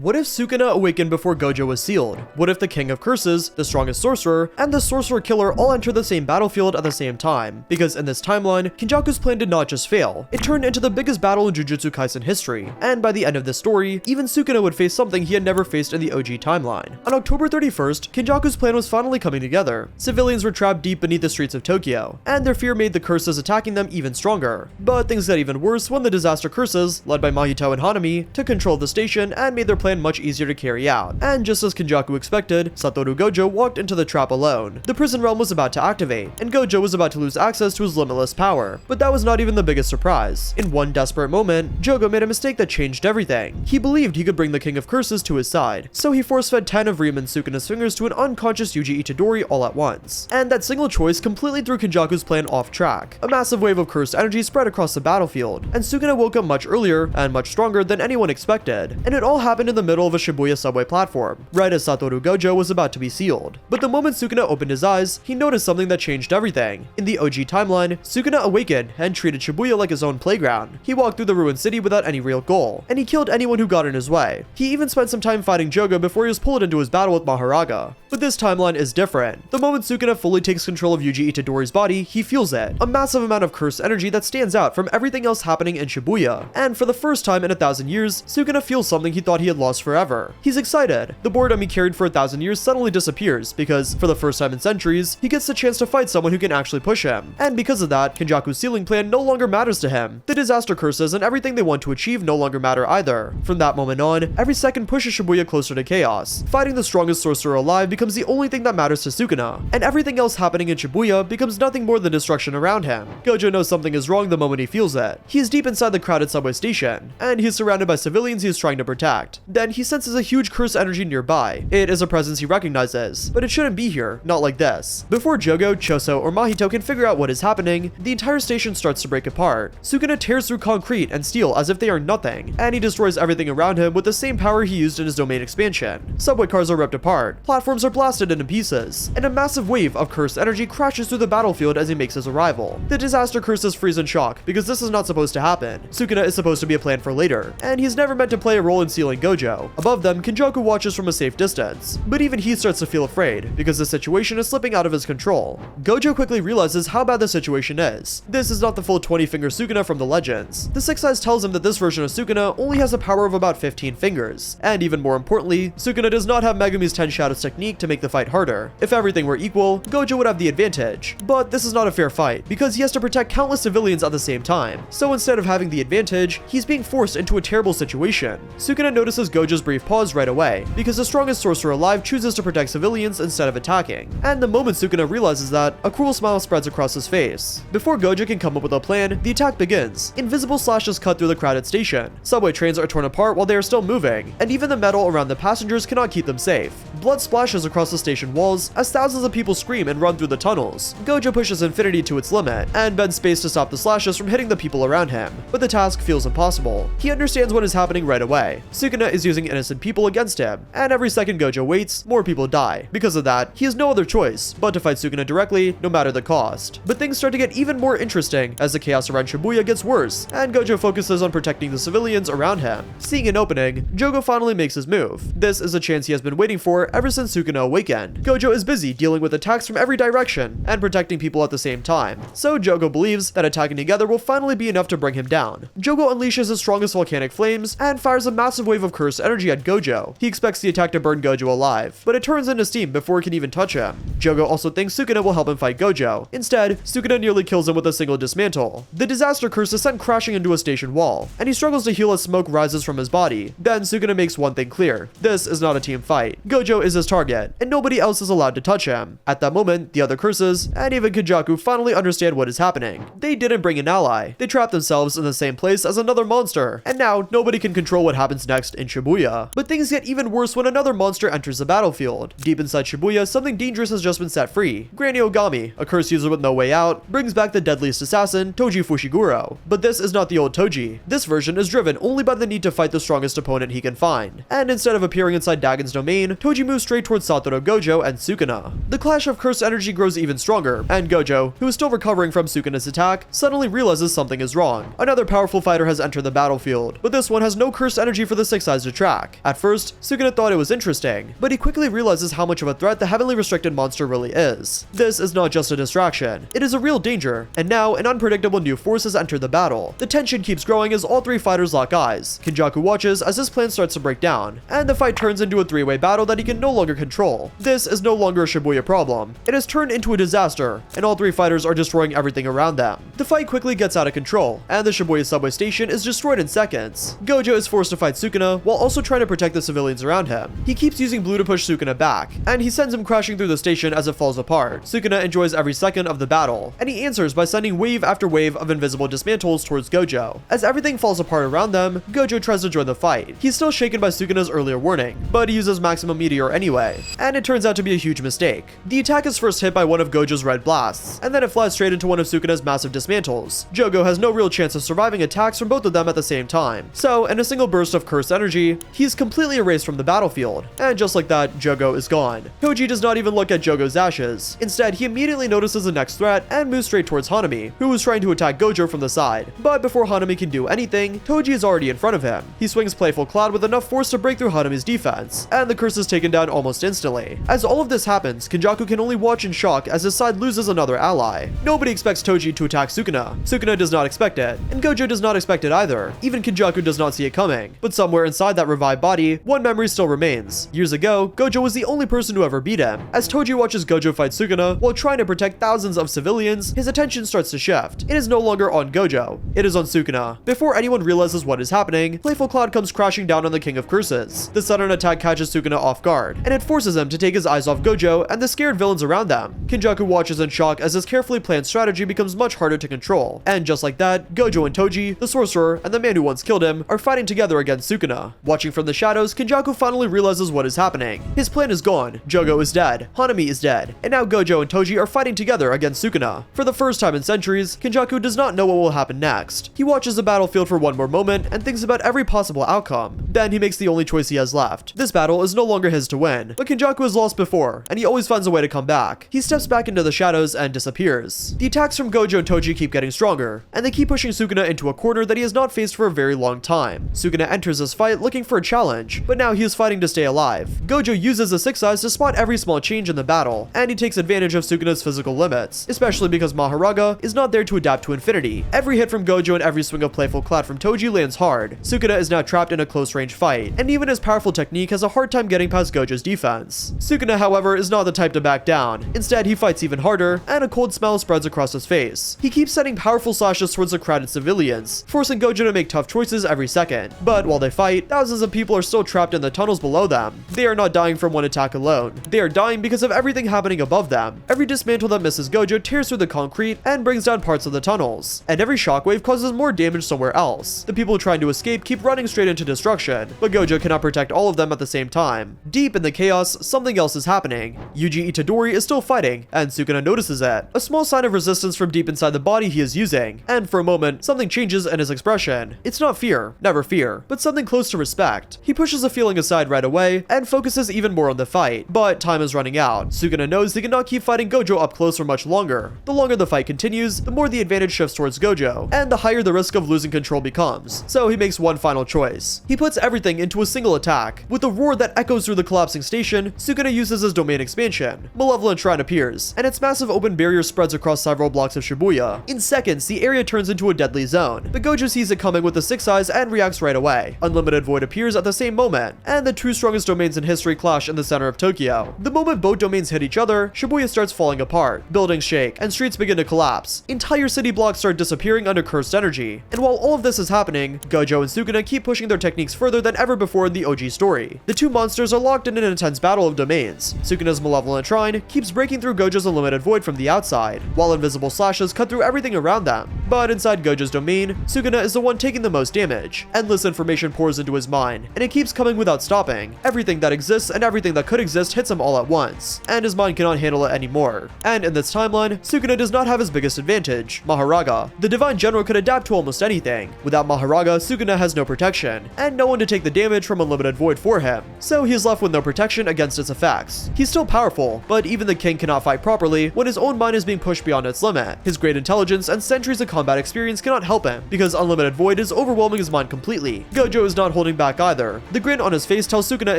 What if Sukuna awakened before Gojo was sealed? What if the King of Curses, the strongest sorcerer, and the sorcerer killer all enter the same battlefield at the same time? Because in this timeline, Kenjaku's plan did not just fail, it turned into the biggest battle in Jujutsu Kaisen history, and by the end of this story, even Sukuna would face something he had never faced in the OG timeline. On October 31st, Kenjaku's plan was finally coming together. Civilians were trapped deep beneath the streets of Tokyo, and their fear made the curses attacking them even stronger. But things got even worse when the disaster curses, led by Mahito and Hanami, took control of the station and made their plan much easier to carry out. And just as Kenjaku expected, Satoru Gojo walked into the trap alone. The prison realm was about to activate, and Gojo was about to lose access to his limitless power. But that was not even the biggest surprise. In one desperate moment, Jogo made a mistake that changed everything. He believed he could bring the King of Curses to his side, so he force-fed 10 of Riemann Sukuna's fingers to an unconscious Yuji Itadori all at once. And that single choice completely threw Kenjaku's plan off track. A massive wave of cursed energy spread across the battlefield, and Sukuna woke up much earlier and much stronger than anyone expected. And it all happened in the middle of a Shibuya subway platform, right as Satoru Gojo was about to be sealed. But the moment Sukuna opened his eyes, he noticed something that changed everything. In the OG timeline, Sukuna awakened and treated Shibuya like his own playground. He walked through the ruined city without any real goal, and he killed anyone who got in his way. He even spent some time fighting Jogo before he was pulled into his battle with Maharaga. But this timeline is different. The moment Sukuna fully takes control of Yuji Itadori's body, he feels it. A massive amount of cursed energy that stands out from everything else happening in Shibuya. And for the first time in 1,000 years, Sukuna feels something he thought he had lost forever. He's excited. The boredom he carried for 1,000 years suddenly disappears because, for the first time in centuries, he gets the chance to fight someone who can actually push him. And because of that, Kenjaku's sealing plan no longer matters to him. The disaster curses and everything they want to achieve no longer matter either. From that moment on, every second pushes Shibuya closer to chaos. Fighting the strongest sorcerer alive becomes the only thing that matters to Sukuna, and everything else happening in Shibuya becomes nothing more than destruction around him. Gojo knows something is wrong the moment he feels it. He is deep inside the crowded subway station, and he is surrounded by civilians he is trying to protect. Then he senses a huge cursed energy nearby. It is a presence he recognizes, but it shouldn't be here, not like this. Before Jogo, Choso, or Mahito can figure out what is happening, the entire station starts to break apart. Sukuna tears through concrete and steel as if they are nothing, and he destroys everything around him with the same power he used in his domain expansion. Subway cars are ripped apart, platforms are blasted into pieces, and a massive wave of cursed energy crashes through the battlefield as he makes his arrival. The disaster curses freeze in shock because this is not supposed to happen. Sukuna is supposed to be a plan for later, and he's never meant to play a role in sealing Gojo. Above them, Kenjaku watches from a safe distance, but even he starts to feel afraid because the situation is slipping out of his control. Gojo quickly realizes how bad the situation is. This is not the full 20-finger Sukuna from the legends. The Six Eyes tells him that this version of Sukuna only has a power of about 15 fingers, and even more importantly, Sukuna does not have Megumi's 10 Shadows technique to make the fight harder. If everything were equal, Gojo would have the advantage, but this is not a fair fight because he has to protect countless civilians at the same time. So instead of having the advantage, he's being forced into a terrible situation. Sukuna notices Gojo's brief pause right away because the strongest sorcerer alive chooses to protect civilians instead of attacking. And the moment Sukuna realizes that, a cruel smile spreads across his face. Before Gojo can come up with a plan, the attack begins. Invisible slashes cut through the crowded station. Subway trains are torn apart while they are still moving, and even the metal around the passengers cannot keep them safe. Blood splashes across the station walls as thousands of people scream and run through the tunnels. Gojo pushes infinity to its limit and bends space to stop the slashes from hitting the people around him, but the task feels impossible. He understands what is happening right away. Sukuna is using innocent people against him, and every second Gojo waits, more people die. Because of that, he has no other choice but to fight Sukuna directly, no matter the cost. But things start to get even more interesting as the chaos around Shibuya gets worse, and Gojo focuses on protecting the civilians around him. Seeing an opening, Jogo finally makes his move. This is a chance he has been waiting for ever since Sukuna awakened. Gojo is busy dealing with attacks from every direction and protecting people at the same time, so Jogo believes that attacking together will finally be enough to bring him down. Jogo unleashes his strongest volcanic flames and fires a massive wave of cursed energy at Gojo. He expects the attack to burn Gojo alive, but it turns into steam before it can even touch him. Jogo also thinks Sukuna will help him fight Gojo. Instead, Sukuna nearly kills him with a single dismantle. The disaster curse is sent crashing into a station wall, and he struggles to heal as smoke rises from his body. Then Sukuna makes one thing clear. This is not a team fight. Gojo is his target, and nobody else is allowed to touch him. At that moment, the other curses, and even Kenjaku finally understand what is happening. They didn't bring an ally. They trapped themselves in the same place as another monster, and now nobody can control what happens next in Shibuya. But things get even worse when another monster enters the battlefield. Deep inside Shibuya, something dangerous has just been set free. Granny Ogami, a curse user with no way out, brings back the deadliest assassin, Toji Fushiguro. But this is not the old Toji. This version is driven only by the need to fight the strongest opponent he can find. And instead of appearing inside Dagon's domain, Toji moves straight towards Satoru Gojo and Sukuna. The clash of cursed energy grows even stronger, and Gojo, who is still recovering from Sukuna's attack, suddenly realizes something is wrong. Another powerful fighter has entered the battlefield, but this one has no cursed energy for the Six Eyes to track. At first, Sukuna thought it was interesting, but he quickly realizes how much of a threat the heavenly restricted monster really is. This is not just a distraction, it is a real danger, and now an unpredictable new force has entered the battle. The tension keeps growing as all three fighters lock eyes. Kenjaku watches as his plan starts to break down, and the fight turns into a three-way battle that he can no longer control. This is no longer a Shibuya problem. It has turned into a disaster, and all three fighters are destroying everything around them. The fight quickly gets out of control, and the Shibuya subway station is destroyed in seconds. Gojo is forced to fight Sukuna while also trying to protect the civilians around him. He keeps using blue to push Sukuna back, and he sends him crashing through the station as it falls apart. Sukuna enjoys every second of the battle, and he answers by sending wave after wave of invisible dismantles towards Gojo. As everything falls apart around them, Gojo tries to join the fight. He's still shaken by Sukuna's earlier warning, but he uses maximum meteor anyway, and it turns out to be a huge mistake. The attack is first hit by one of Gojo's red blasts, and then it flies straight into one of Sukuna's massive dismantles. Jogo has no real chance of surviving attacks from both of them at the same time, so in a single burst of cursed energy, he's completely erased from the battlefield, and just like that, Jogo is gone. Toji does not even look at Jogo's ashes. Instead, he immediately notices the next threat and moves straight towards Hanami, who is trying to attack Gojo from the side. But before Hanami can do anything, Toji is already in front of him. He swings Playful Cloud with enough force to break through Hanami's defense, and the curse is taken down almost instantly. As all of this happens, Kenjaku can only watch in shock as his side loses another ally. Nobody expects Toji to attack Sukuna. Sukuna does not expect it, and Gojo does not expect it either. Even Kenjaku does not see it coming. But somewhere inside that revived body, one memory still remains. Years ago, Gojo was the only person to ever beat him. As Toji watches Gojo fight Sukuna while trying to protect thousands of civilians, his attention starts to shift. It is no longer on Gojo, it is on Sukuna. Before anyone realizes what is happening, Playful Cloud comes crashing down on the King of Curses. The sudden attack catches Sukuna off guard, and it forces him to take his eyes off Gojo and the scared villains around them. Kenjaku watches in shock as his carefully planned strategy becomes much harder to control. And just like that, Gojo and Toji, the sorcerer, and the man who once killed him, are fighting together against Sukuna. Watching from the shadows, Kenjaku finally realizes what is happening. His plan is gone, Jogo is dead, Hanami is dead, and now Gojo and Toji are fighting together against Sukuna. For the first time in centuries, Kenjaku does not know what will happen next. He watches the battlefield for one more moment and thinks about every possible outcome. Then he makes the only choice he has left. This battle is no longer his to win, but Kenjaku has lost before, and he always finds a way to come back. He steps back into the shadows and disappears. The attacks from Gojo and Toji keep getting stronger, and they keep pushing Sukuna into a corner that he has not faced for a very long time. Sukuna enters this fight looking for a challenge, but now he is fighting to stay alive. Gojo uses the Six Eyes to spot every small change in the battle, and he takes advantage of Sukuna's physical limits, especially because Maharaga is not there to adapt to infinity. Every hit from Gojo and every swing of Playful Cloud from Toji lands hard. Sukuna is now trapped in a close-range fight, and even his powerful technique has a hard time getting past Gojo's defense. Sukuna, however, is not the type to back down. Instead, he fights even harder, and a cold smell spreads across his face. He keeps sending powerful slashes towards the crowded civilians, forcing Gojo to make tough choices every second. But while they fight, thousands of people are still trapped in the tunnels below them. They are not dying from one attack alone. They are dying because of everything happening above them. Every dismantle that misses Gojo tears through the concrete and brings down parts of the tunnels, and every shockwave causes more damage somewhere else. The people trying to escape keep running straight into destruction, but Gojo cannot protect all of them at the same time. Deep in the chaos, something else is happening. Yuji Itadori is still fighting, and Sukuna notices it. A small sign of resistance from deep inside the body he is using, and for a moment, something changes in his expression. It's not fear, never fear, but something close to respect. He pushes the feeling aside right away, and focuses even more on the fight, but time is running out. Sukuna knows he cannot keep fighting Gojo up close for much longer. The longer the fight continues, the more the advantage shifts towards Gojo, and the higher the risk of losing control becomes. So he makes one final choice. He puts everything into a single attack. With a roar that echoes through the collapsing station, Sukuna uses his domain expansion. Malevolent Shrine appears, and its massive open barrier spreads across several blocks of Shibuya. In seconds, the area turns into a deadly zone, but Gojo sees it coming with the Six Eyes and reacts right away. Unlimited Void appears at the same moment, and the two strongest domains in history clash in the center of Tokyo. The moment both domains hit each other, Shibuya starts falling apart. Buildings shake, and streets begin to collapse. Entire city blocks start disappearing under cursed energy. And while all of this is happening, Gojo and Sukuna keep pushing their techniques further than ever before in the OG story. The two monsters are locked in an intense battle of domains. Sukuna's Malevolent Shrine keeps breaking through Gojo's Unlimited Void from the outside, while invisible slashes cut through everything around them. But inside Gojo's domain, Sukuna is the one taking the most damage. Endless information pours into his mind, and it keeps coming without stopping. Everything that exists and everything that could exist hits him all at once, and his mind cannot handle it anymore. And in this timeline, Sukuna does not have his biggest advantage, Maharaga. The Divine General could adapt to almost anything. Without Maharaga, Sukuna has no protection, and no one to take the damage from Unlimited Void for him. So he is left with no protection against against its effects. He's still powerful, but even the king cannot fight properly when his own mind is being pushed beyond its limit. His great intelligence and centuries of combat experience cannot help him, because unlimited void is overwhelming his mind completely. Gojo is not holding back either. The grin on his face tells Sukuna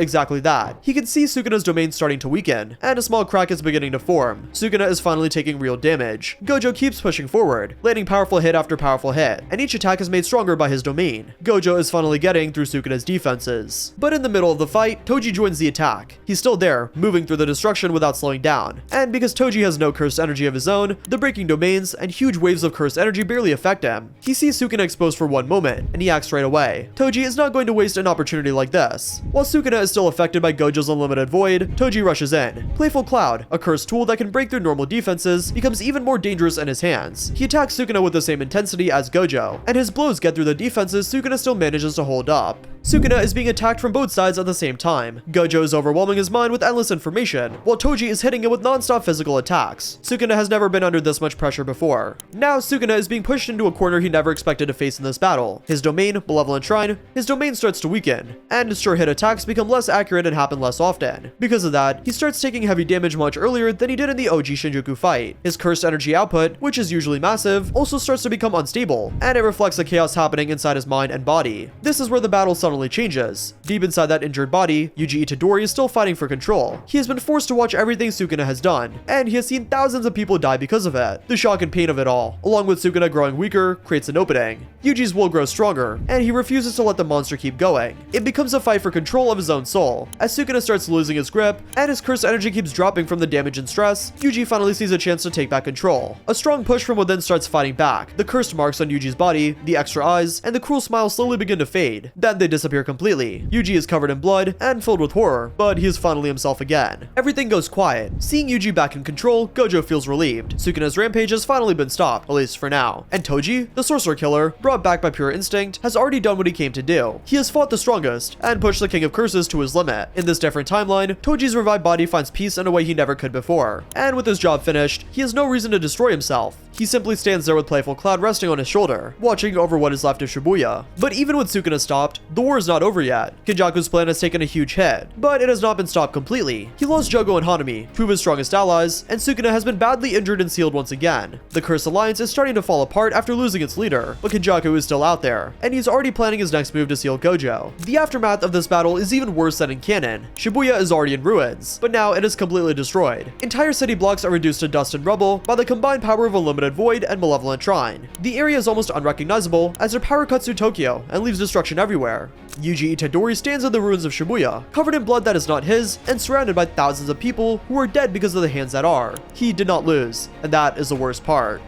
exactly that. He can see Sukuna's domain starting to weaken, and a small crack is beginning to form. Sukuna is finally taking real damage. Gojo keeps pushing forward, landing powerful hit after powerful hit, and each attack is made stronger by his domain. Gojo is finally getting through Sukuna's defenses. But in the middle of the fight, Toji joins the attack. He's still there, moving through the destruction without slowing down. And because Toji has no cursed energy of his own, the breaking domains and huge waves of cursed energy barely affect him. He sees Sukuna exposed for one moment, and he acts right away. Toji is not going to waste an opportunity like this. While Sukuna is still affected by Gojo's unlimited void, Toji rushes in. Playful Cloud, a cursed tool that can break through normal defenses, becomes even more dangerous in his hands. He attacks Sukuna with the same intensity as Gojo, and his blows get through the defenses Sukuna still manages to hold up. Sukuna is being attacked from both sides at the same time. Gojo is overwhelming his mind with endless information, while Toji is hitting him with non-stop physical attacks. Sukuna has never been under this much pressure before. Now Sukuna is being pushed into a corner he never expected to face in this battle. His domain, Malevolent Shrine, his domain starts to weaken, and his sure hit attacks become less accurate and happen less often. Because of that, he starts taking heavy damage much earlier than he did in the OG Shinjuku fight. His cursed energy output, which is usually massive, also starts to become unstable, and it reflects the chaos happening inside his mind and body. This is where the battle suddenly changes. Deep inside that injured body, Yuji Itadori is still fighting for control. He has been forced to watch everything Sukuna has done, and he has seen thousands of people die because of it. The shock and pain of it all, along with Sukuna growing weaker, creates an opening. Yuji's will grows stronger, and he refuses to let the monster keep going. It becomes a fight for control of his own soul. As Sukuna starts losing his grip, and his cursed energy keeps dropping from the damage and stress, Yuji finally sees a chance to take back control. A strong push from within starts fighting back. The cursed marks on Yuji's body, the extra eyes, and the cruel smile slowly begin to fade. Then they disappear completely. Yuji is covered in blood and filled with horror, but he is finally himself again. Everything goes quiet. Seeing Yuji back in control, Gojo feels relieved. Sukuna's rampage has finally been stopped, at least for now. And Toji, the sorcerer killer, brought back by pure instinct, has already done what he came to do. He has fought the strongest, and pushed the King of Curses to his limit. In this different timeline, Toji's revived body finds peace in a way he never could before. And with his job finished, he has no reason to destroy himself. He simply stands there with Playful Cloud resting on his shoulder, watching over what is left of Shibuya. But even with Sukuna stopped, the war is not over yet. Kenjaku's plan has taken a huge hit, but it has not been stopped completely. He lost Jogo and Hanami, two of his strongest allies, and Sukuna has been badly injured and sealed once again. The Cursed Alliance is starting to fall apart after losing its leader, but Kenjaku is still out there, and he's already planning his next move to seal Gojo. The aftermath of this battle is even worse than in canon. Shibuya is already in ruins, but now it is completely destroyed. Entire city blocks are reduced to dust and rubble by the combined power of Unlimited Void and Malevolent Shrine. The area is almost unrecognizable as their power cuts through Tokyo and leaves destruction everywhere. Yuji Itadori stands in the ruins of Shibuya, covered in blood that is not his, and surrounded by thousands of people who are dead because of the hands that are. He did not lose, and that is the worst part.